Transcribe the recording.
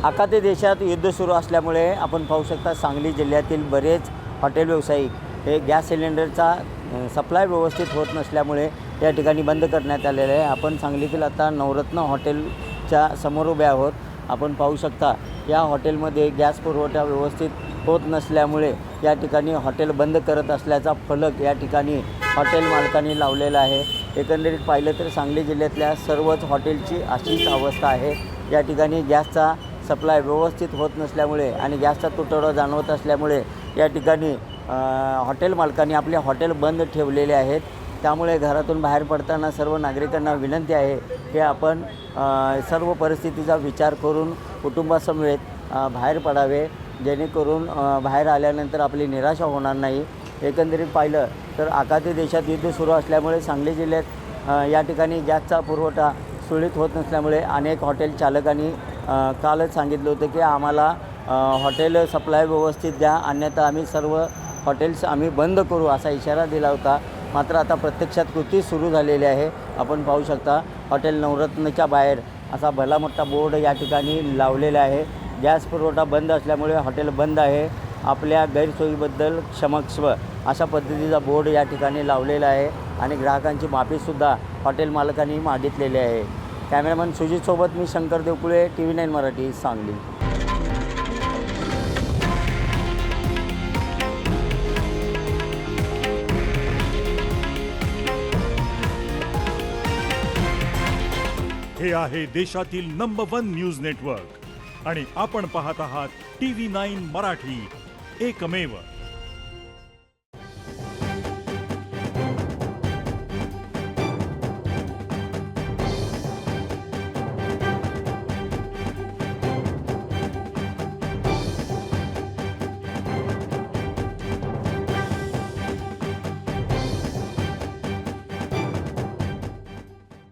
आखाती देशात युद्ध सुरू असल्यामुळे आपण पाहू शकता सांगली जिल्ह्यातील बरेच हॉटेल व्यावसायिक हे गॅस सिलेंडरचा सप्लाय व्यवस्थित होत नसल्यामुळे या ठिकाणी बंद करण्यात आलेलं आहे। आपण सांगलीतील आता नवरत्न हॉटेलच्या समोर उभे आहोत। आपण पाहू शकता या हॉटेलमध्ये गॅस पुरवठा व्यवस्थित होत नसल्यामुळे या ठिकाणी हॉटेल बंद करत असल्याचा फलक या ठिकाणी हॉटेल मालकांनी लावलेला आहे। एकंदरीत पाहिलं तर सांगली जिल्ह्यातल्या सर्वच हॉटेलची अशीच अवस्था आहे। या ठिकाणी गॅसचा सप्लाय व्यवस्थित होत नसल्यामुळे आणि गॅसचा तुटवडा जाणवत असल्यामुळे या ठिकाणी हॉटेल मालकांनी आपले हॉटेल बंद ठेवलेले आहेत। त्यामुळे घरातून बाहेर पडताना सर्व नागरिकांना विनंती आहे की आपण सर्व परिस्थितीचा विचार करून कुटुंबासमवेत बाहेर पडावे, जेणेकरून बाहेर आल्यानंतर आपली निराशा होणार नाही। एकंदरीत पाहिलं तर आखाती देशात युद्ध सुरू असल्यामुळे सांगली जिल्ह्यात या ठिकाणी गॅसचा पुरवठा सुरळीत होत नसल्यामुळे अनेक हॉटेल चालकांनी कालच सांगितलं होतं की आम्हाला हॉटेल सप्लाय व्यवस्थित द्या, अन्यथा आम्ही सर्व हॉटेल्स आम्ही बंद करू असा इशारा दिला होता। मात्र आता प्रत्यक्षात कृती सुरू झालेली आहे। आपण पाहू शकता हॉटेल नवरत्नच्या बाहेर असा भला मोठा बोर्ड या ठिकाणी लावलेला आहे। गॅस पुरवठा बंद असल्यामुळे हॉटेल बंद आहे, आपल्या गैरसोयीबद्दल क्षमस्व अशा पद्धतीचा बोर्ड या ठिकाणी लावलेला आहे आणि ग्राहकांची माफीसुद्धा हॉटेल मालकांनी मागितलेली आहे। कॅमेरामन सुजितसोबत मी शंकर देवकुळे, TV9 मराठी, सांगली। हे आहे देशातील नंबर 1 न्यूज नेटवर्क आणि आपण पाहत आहात TV9 मराठी, एकमेव।